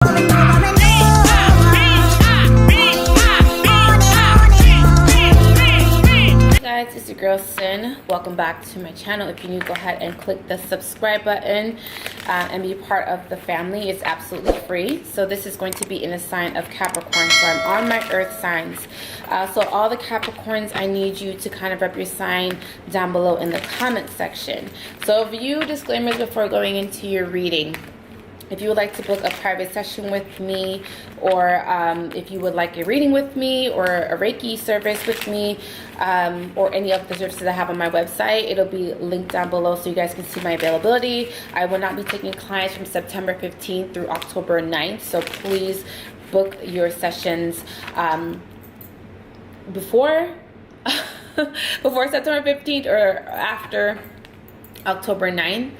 Guys, it's your girl Cyn. Welcome back to my channel. If you're new, go ahead and click the subscribe button and be part of the family. It's absolutely free. So this is going to be in a sign of Capricorn. So I'm on my earth signs. So all the Capricorns, I need you to kind of rep your sign down below in the comment section. So a few disclaimers before going into your reading. If you would like to book a private session with me, or if you would like a reading with me, or a Reiki service with me, or any of the services I have on my website, it'll be linked down below so you guys can see my availability. I will not be taking clients from September 15th through October 9th, so please book your sessions before September 15th or after October 9th.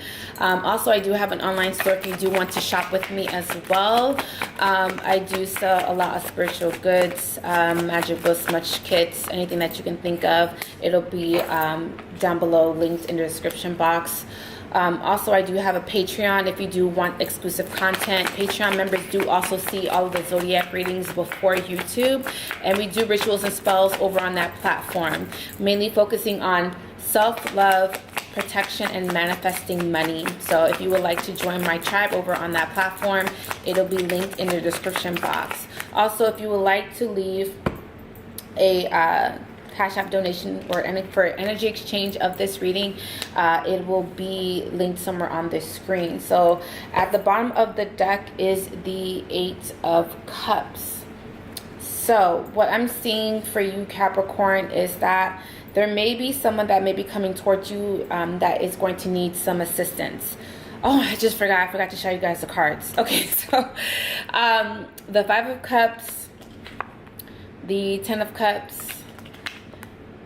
Also, I do have an online store if you do want to shop with me as well. I do sell a lot of spiritual goods, magic books, smudge kits, anything that you can think of. It'll be down below, linked in the description box. Also, I do have a Patreon if you do want exclusive content. Patreon members do also see all of the zodiac readings before YouTube, and we do rituals and spells over on that platform, mainly focusing on self-love, protection, and manifesting money. So if you would like to join my tribe over on that platform, it'll be linked in the description box. Also, if you would like to leave a Cashapp donation or for energy exchange of this reading, it will be linked somewhere on this screen. So at the bottom of the deck is the Eight of Cups. So what I'm seeing for you, Capricorn, is that there may be someone that may be coming towards you that is going to need some assistance. Oh, I forgot to show you guys the cards. Okay, so the Five of Cups, the Ten of Cups,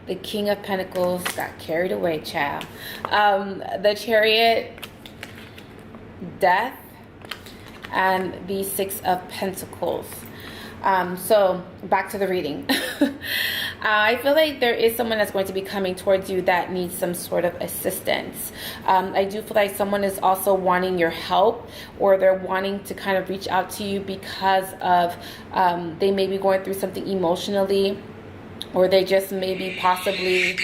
the King of Pentacles, got carried away, child. The Chariot, Death, and the Six of Pentacles. So back to the reading. I feel like there is someone that's going to be coming towards you that needs some sort of assistance. I do feel like someone is also wanting your help, or they're wanting to kind of reach out to you because of they may be going through something emotionally, or they just maybe possibly,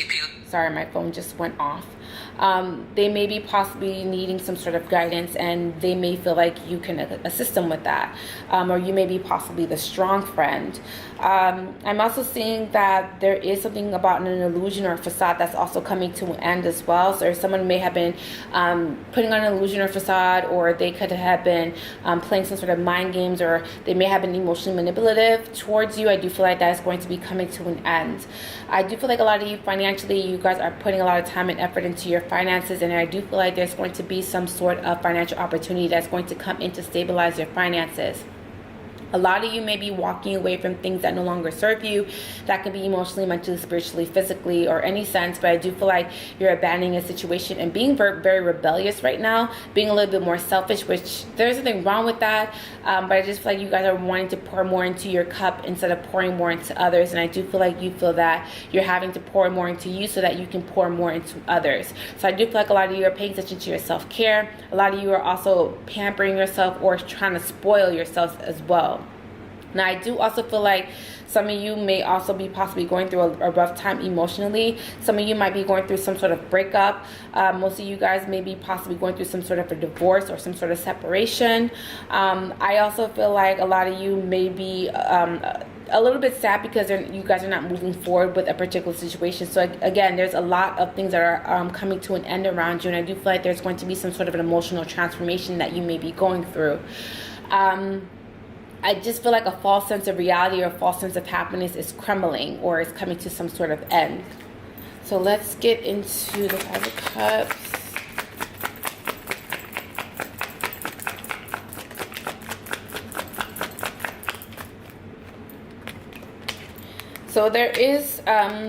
sorry, my phone just went off. They may be possibly needing some sort of guidance, and they may feel like you can assist them with that, or you may be possibly the strong friend. I'm also seeing that there is something about an illusion or a facade that's also coming to an end as well. So someone may have been putting on an illusion or facade, or they could have been playing some sort of mind games, or they may have been emotionally manipulative towards you. I do feel like that is going to be coming to an end. I do feel like a lot of you financially, you guys are putting a lot of time and effort into your finances, and I do feel like there's going to be some sort of financial opportunity that's going to come in to stabilize your finances. A lot of you may be walking away from things that no longer serve you. That could be emotionally, mentally, spiritually, physically, or any sense. But I do feel like you're abandoning a situation and being very, very rebellious right now, being a little bit more selfish, which there's nothing wrong with that. But I just feel like you guys are wanting to pour more into your cup instead of pouring more into others. And I do feel like you feel that you're having to pour more into you so that you can pour more into others. So I do feel like a lot of you are paying attention to your self-care. A lot of you are also pampering yourself or trying to spoil yourself as well. Now, I do also feel like some of you may also be possibly going through a rough time emotionally. Some of you might be going through some sort of breakup. Most of you guys may be possibly going through some sort of a divorce or some sort of separation. I also feel like a lot of you may be a little bit sad because you guys are not moving forward with a particular situation. So again, there's a lot of things that are coming to an end around you, and I do feel like there's going to be some sort of an emotional transformation that you may be going through. I just feel like a false sense of reality or a false sense of happiness is crumbling or is coming to some sort of end. So let's get into the Five of Cups. So there is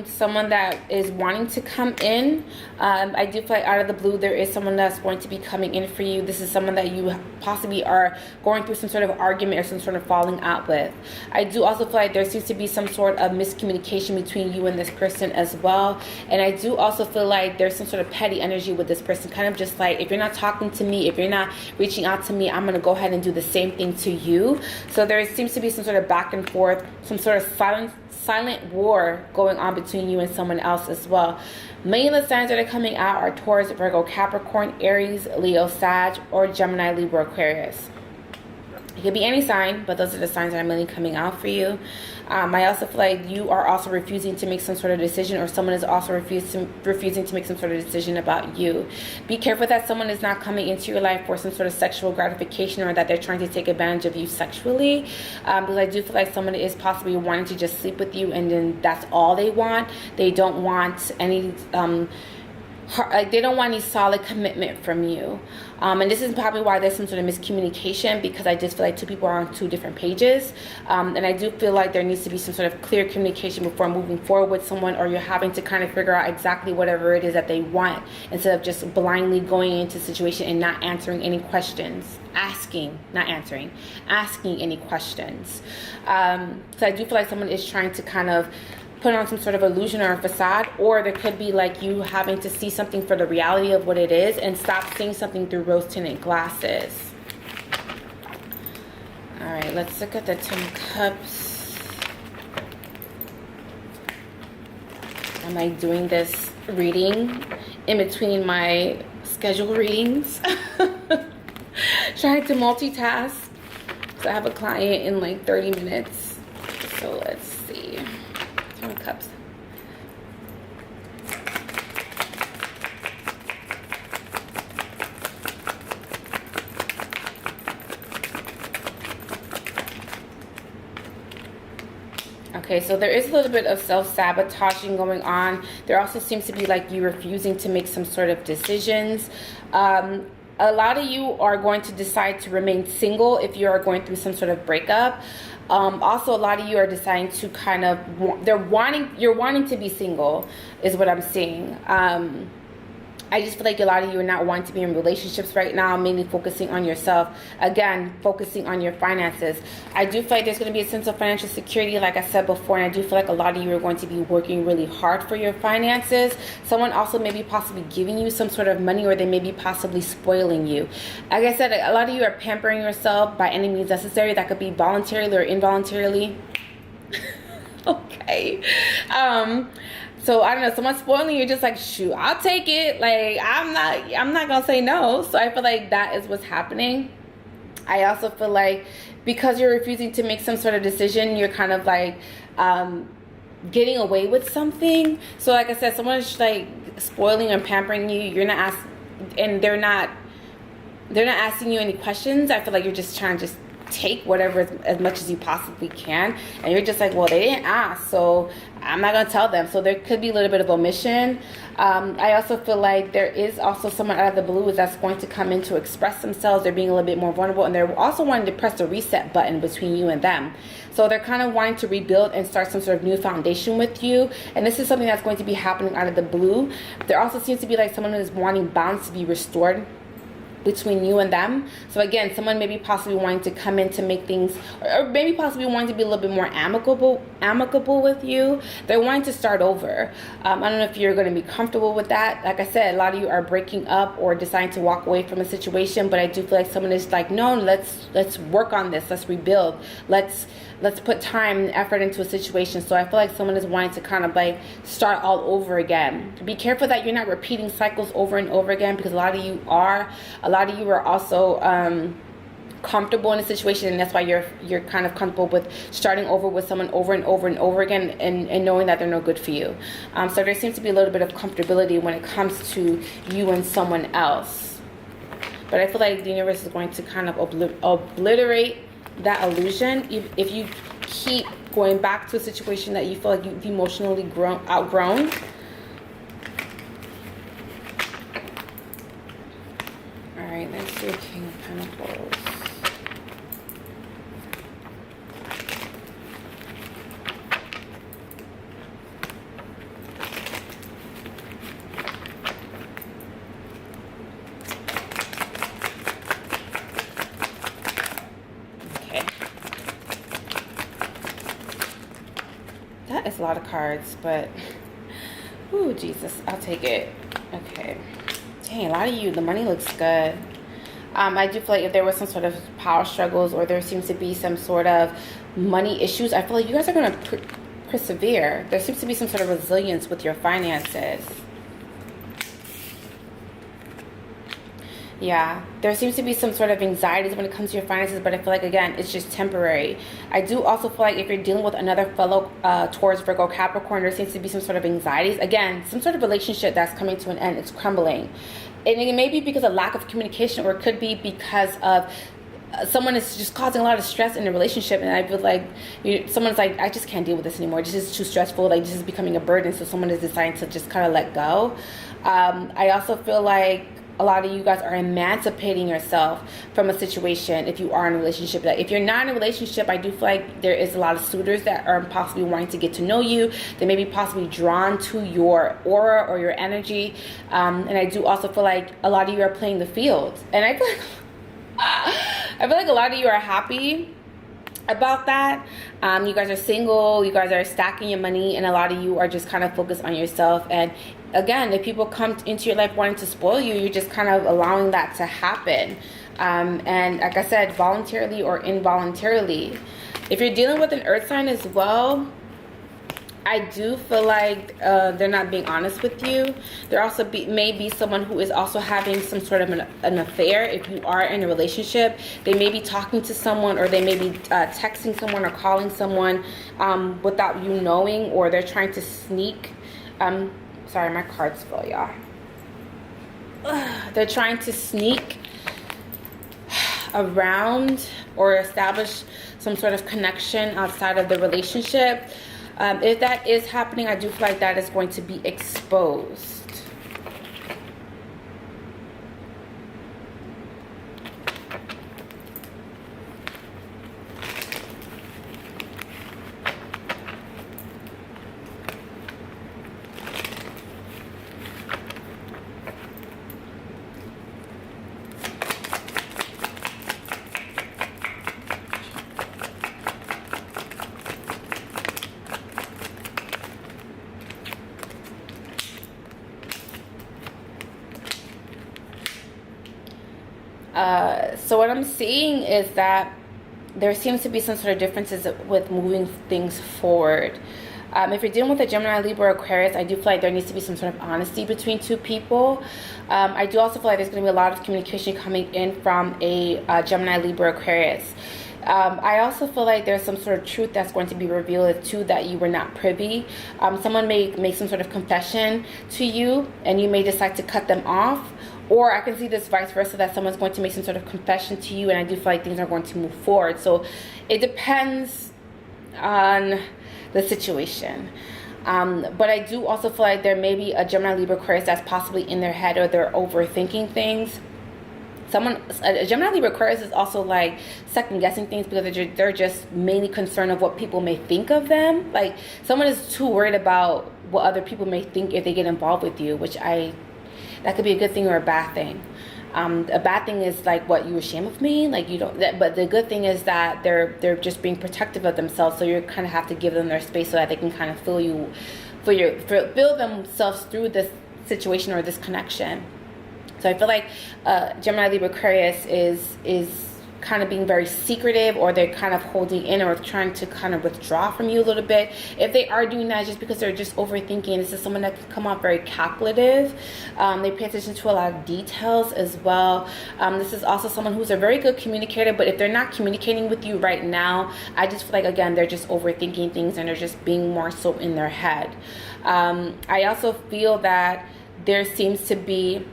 someone that is wanting to come in. I do feel like out of the blue, there is someone that's going to be coming in for you. This is someone that you possibly are going through some sort of argument or some sort of falling out with. I do also feel like there seems to be some sort of miscommunication between you and this person as well. And I do also feel like there's some sort of petty energy with this person, kind of just like, if you're not talking to me, if you're not reaching out to me, I'm going to go ahead and do the same thing to you. So there seems to be some sort of back and forth, some sort of silent war going on between you and someone else as well. Many of the signs that are coming out are Taurus, Virgo, Capricorn, Aries, Leo, Sag, or Gemini, Libra, Aquarius. It could be any sign, but those are the signs that are mainly coming out for you. I also feel like you are also refusing to make some sort of decision, or someone is also refusing to make some sort of decision about you. Be careful that someone is not coming into your life for some sort of sexual gratification, or that they're trying to take advantage of you sexually. Because I do feel like someone is possibly wanting to just sleep with you, and then that's all they want. They don't want any they don't want any solid commitment from you. And this is probably why there's some sort of miscommunication, because I just feel like two people are on two different pages. And I do feel like there needs to be some sort of clear communication before moving forward with someone, or you're having to kind of figure out exactly whatever it is that they want, instead of just blindly going into a situation and not answering any questions. Asking any questions. So I do feel like someone is trying to kind of put on some sort of illusion or a facade, or there could be like you having to see something for the reality of what it is and stop seeing something through rose-tinted glasses. All right, let's look at the 10 of Cups. Am I doing this reading in between my schedule readings? Trying to multitask. So I have a client in like 30 minutes. So let's see. 10 of Cups. Okay, so there is a little bit of self-sabotaging going on. There also seems to be like you refusing to make some sort of decisions. A lot of you are going to decide to remain single if you are going through some sort of breakup. Also, a lot of you are deciding to kind of, you're wanting to be single is what I'm seeing. I just feel like a lot of you are not wanting to be in relationships right now, mainly focusing on yourself. Again, focusing on your finances. I do feel like there's going to be a sense of financial security, like I said before, and I do feel like a lot of you are going to be working really hard for your finances. Someone also may be possibly giving you some sort of money, or they may be possibly spoiling you. Like I said, a lot of you are pampering yourself by any means necessary. That could be voluntarily or involuntarily. Okay. So I don't know, someone's spoiling you, you're just like, shoot, I'll take it. Like, I'm not gonna say no. So I feel like that is what's happening. I also feel like because you're refusing to make some sort of decision, you're kind of like getting away with something. So like I said, someone's like spoiling and pampering you. You're not asking, and they're not asking you any questions. I feel like you're just trying to just take whatever as much as you possibly can, and you're just like, well, they didn't ask, so I'm not gonna tell them. So there could be a little bit of omission. I also feel like there is also someone out of the blue that's going to come in to express themselves. They're being a little bit more vulnerable, and they're also wanting to press the reset button between you and them. So they're kind of wanting to rebuild and start some sort of new foundation with you, and this is something that's going to be happening out of the blue. There also seems to be like someone who is wanting balance to be restored between you and them. So again, someone maybe possibly wanting to come in to make things, or maybe possibly wanting to be a little bit more amicable with you. They're wanting to start over. I don't know if you're going to be comfortable with that. Like I said, a lot of you are breaking up or deciding to walk away from a situation, but I do feel like someone is like, no, let's work on this, let's rebuild, let's put time and effort into a situation. So I feel like someone is wanting to kind of like start all over again. Be careful that you're not repeating cycles over and over again, because a lot of you are also comfortable in a situation, and that's why you're kind of comfortable with starting over with someone over and over and over again, and knowing that they're no good for you. So there seems to be a little bit of comfortability when it comes to you and someone else. But I feel like the universe is going to kind of obliterate that illusion if you keep going back to a situation that you feel like you've emotionally outgrown. All right, let's do King of Pentacles. that is a lot of cards, but ooh, Jesus, I'll take it. Okay. Dang, a lot of you, the money looks good. I do feel like if there was some sort of power struggles or there seems to be some sort of money issues, I feel like you guys are going to persevere. There seems to be some sort of resilience with your finances. Yeah, there seems to be some sort of anxieties when it comes to your finances, but I feel like, again, it's just temporary. I do also feel like if you're dealing with another fellow Taurus, Virgo, Capricorn, there seems to be some sort of anxieties. Again, some sort of relationship that's coming to an end. It's crumbling. And it may be because of lack of communication, or it could be because of someone is just causing a lot of stress in the relationship, and I feel like someone's like, I just can't deal with this anymore. This is too stressful. Like, this is becoming a burden. So someone is deciding to just kind of let go. I also feel like a lot of you guys are emancipating yourself from a situation if you are in a relationship. That if you're not in a relationship, I do feel like there is a lot of suitors that are possibly wanting to get to know you. They may be possibly drawn to your aura or your energy. And I do also feel like a lot of you are playing the field. And I feel like a lot of you are happy about that. You guys are single, you guys are stacking your money, and a lot of you are just kind of focused on yourself. And again, if people come into your life wanting to spoil you, you're just kind of allowing that to happen. And like I said, voluntarily or involuntarily. If you're dealing with an earth sign as well, I do feel like they're not being honest with you. There also may be someone who is also having some sort of an affair. If you are in a relationship, they may be talking to someone, or they may be texting someone or calling someone without you knowing, or they're trying to sneak. Sorry, my cards fell, y'all. They're trying to sneak around or establish some sort of connection outside of the relationship. If that is happening, I do feel like that is going to be exposed. So what I'm seeing is that there seems to be some sort of differences with moving things forward. If you're dealing with a Gemini, Libra, Aquarius, I do feel like there needs to be some sort of honesty between two people. I do also feel like there's going to be a lot of communication coming in from a Gemini, Libra, Aquarius. I also feel like there's some sort of truth that's going to be revealed too that you were not privy. Someone may make some sort of confession to you, and you may decide to cut them off. Or I can see this vice versa, that someone's going to make some sort of confession to you, and I do feel like things are going to move forward. So it depends on the situation. But I do also feel like there may be a Gemini, Libra, Aquarius that's possibly in their head, or they're overthinking things. A Gemini, Libra, Aquarius is also like second guessing things because they're just mainly concerned of what people may think of them. Like, someone is too worried about what other people may think if they get involved with you, which that could be a good thing or a bad thing. A bad thing is like, what, you ashamed of me? Like, you don't. But the good thing is that they're just being protective of themselves. So you kind of have to give them their space so that they can kind of feel themselves through this situation or this connection. So I feel like Gemini, Libra, Aquarius is kind of being very secretive, or they're kind of holding in or trying to kind of withdraw from you a little bit. If they are doing that, just because they're just overthinking. This is someone that can come off very calculative. They pay attention to a lot of details as well. This is also someone who's a very good communicator, but if they're not communicating with you right now, I just feel like, again, they're just overthinking things, and they're just being more so in their head. I also feel that there seems to be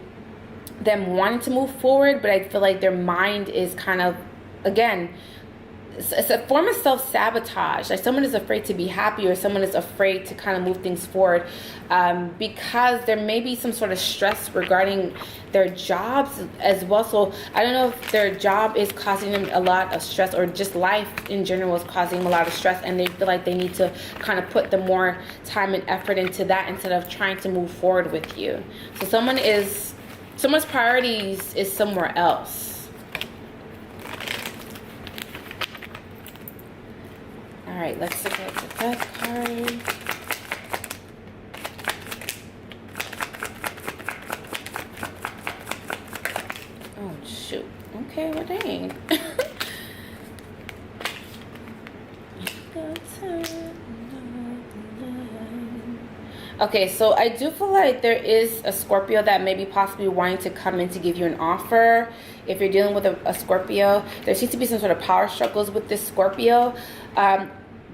them wanting to move forward, but I feel like their mind is kind of, again, it's a form of self-sabotage. Like, someone is afraid to be happy, or someone is afraid to kind of move things forward because there may be some sort of stress regarding their jobs as well. So I don't know if their job is causing them a lot of stress, or just life in general is causing them a lot of stress, and they feel like they need to kind of put the more time and effort into that instead of trying to move forward with you. So someone's priorities is somewhere else. All right, let's look at the death card. Oh, shoot. Okay, well, dang. Okay, so I do feel like there is a Scorpio that may be possibly wanting to come in to give you an offer. If you're dealing with a Scorpio, there seems to be some sort of power struggles with this Scorpio.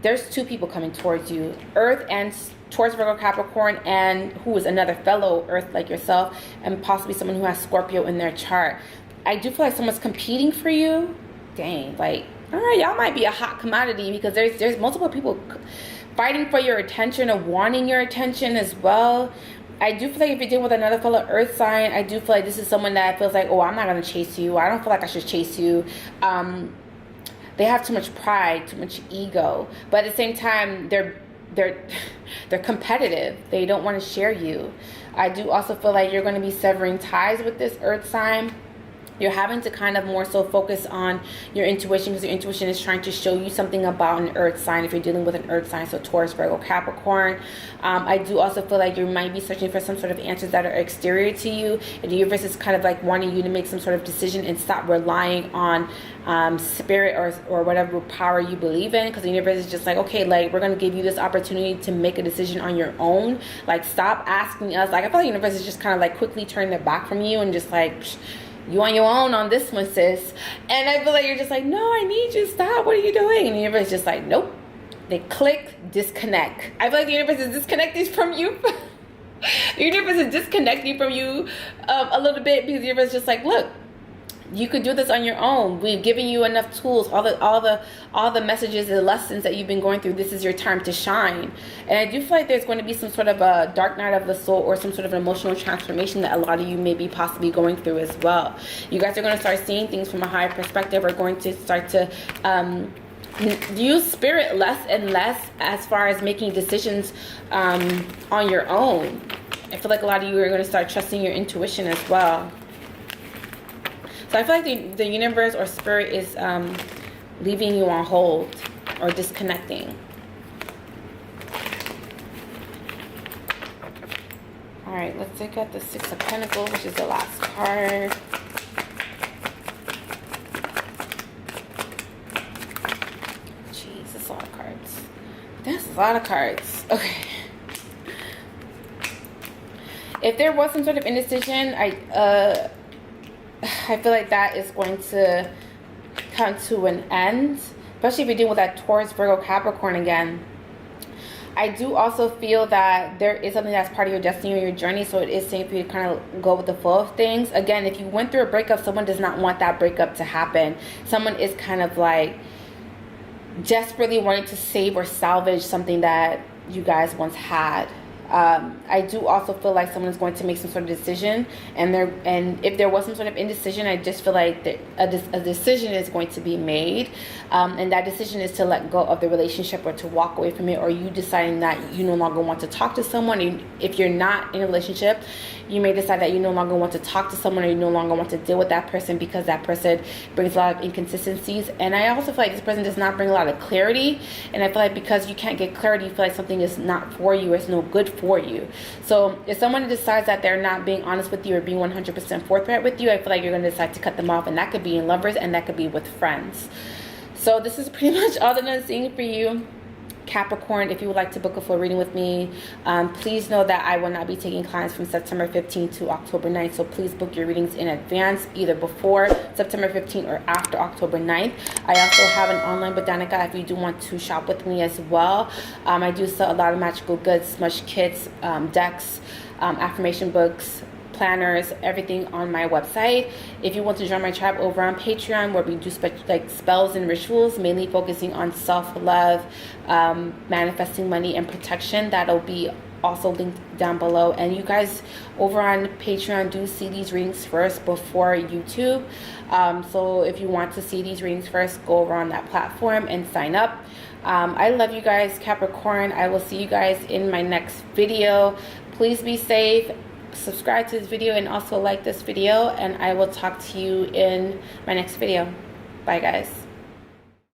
There's two people coming towards you, Earth and towards Virgo Capricorn, and who is another fellow Earth like yourself, and possibly someone who has Scorpio in their chart. I do feel like someone's competing for you. Dang, like, all right, y'all might be a hot commodity because there's multiple people fighting for your attention or wanting your attention as well. I do feel like if you're dealing with another fellow Earth sign, I do feel like this is someone that feels like, oh, I'm not going to chase you. I don't feel like I should chase you. They have too much pride, too much ego. But at the same time, they're competitive. They don't want to share you. I do also feel like you're going to be severing ties with this Earth sign. You're having to kind of more so focus on your intuition because your intuition is trying to show you something about an Earth sign if you're dealing with an Earth sign, so Taurus, Virgo, Capricorn. I do also feel like you might be searching for some sort of answers that are exterior to you. And the universe is kind of like wanting you to make some sort of decision and stop relying on spirit or whatever power you believe in, because the universe is just like, okay, like, we're going to give you this opportunity to make a decision on your own. Like, stop asking us. Like, I feel like the universe is just kind of like quickly turning their back from you and just like, you on your own on this one, sis. And I feel like you're just like, no, I need you, stop, what are you doing? And the universe is just like, nope. They click, disconnect. I feel like the universe is disconnecting from you. The universe is disconnecting from you a little bit because the universe is just like, look, you could do this on your own. We've given you enough tools, all the messages and lessons that you've been going through. This is your time to shine. And I do feel like there's going to be some sort of a dark night of the soul or some sort of emotional transformation that a lot of you may be possibly going through as well. You guys are going to start seeing things from a higher perspective, or going to start to use spirit less and less as far as making decisions on your own. I feel like a lot of you are going to start trusting your intuition as well. So I feel like the universe or spirit is leaving you on hold or disconnecting. All right, let's look at the Six of Pentacles, which is the last card. Jeez, that's a lot of cards. That's a lot of cards. Okay. If there was some sort of indecision, I feel like that is going to come to an end, especially if you're dealing with that Taurus, Virgo, Capricorn again. I do also feel that there is something that's part of your destiny or your journey, so it is safe for you to kind of go with the flow of things. Again, if you went through a breakup, someone does not want that breakup to happen. Someone is kind of like desperately wanting to save or salvage something that you guys once had. I do also feel like someone is going to make some sort of decision, and if there was some sort of indecision, I just feel like a decision is going to be made, and that decision is to let go of the relationship or to walk away from it, or you deciding that you no longer want to talk to someone. If you're not in a relationship, you may decide that you no longer want to talk to someone, or you no longer want to deal with that person because that person brings a lot of inconsistencies. And I also feel like this person does not bring a lot of clarity, and I feel like because you can't get clarity, you feel like something is not for you or it's no good for you. So if someone decides that they're not being honest with you or being 100% forthright with you, I feel like you're going to decide to cut them off, and that could be in lovers and that could be with friends. So this is pretty much all that I'm seeing for you, Capricorn. If you would like to book a full reading with me, please know that I will not be taking clients from September 15th to October 9th. So please book your readings in advance, either before September 15th or after October 9th. I also have an online botanica if you do want to shop with me as well. I do sell a lot of magical goods, smudge kits, decks, affirmation books, planners, everything on my website. If you want to join my tribe over on Patreon, where we do like spells and rituals, mainly focusing on self-love, manifesting money and protection, that'll be also linked down below. And you guys over on Patreon do see these readings first before YouTube. So if you want to see these readings first, go over on that platform and sign up. I love you guys, Capricorn. I will see you guys in my next video. Please be safe. Subscribe to this video and also like this video, and I will talk to you in my next video. Bye guys.